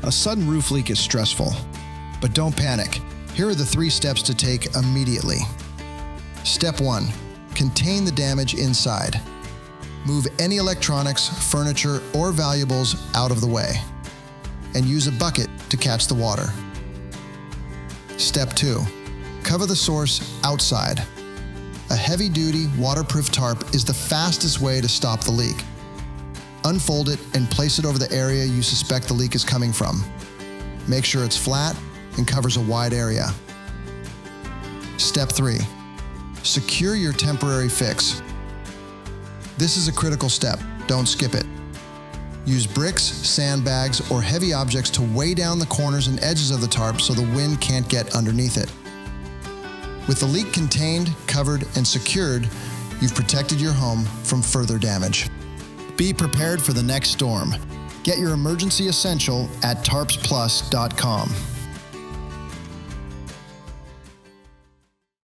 A sudden roof leak is stressful, but don't panic. Here are the 3 steps to take immediately. Step 1, contain the damage inside. Move any electronics, furniture, or valuables out of the way, and use a bucket to catch the water. Step 2, cover the source outside. A heavy-duty, waterproof tarp is the fastest way to stop the leak. Unfold it and place it over the area you suspect the leak is coming from. Make sure it's flat and covers a wide area. Step 3, secure your temporary fix. This is a critical step, don't skip it. Use bricks, sandbags, or heavy objects to weigh down the corners and edges of the tarp so the wind can't get underneath it. With the leak contained, covered, and secured, you've protected your home from further damage. Be prepared for the next storm. Get your emergency essential at tarpsplus.com.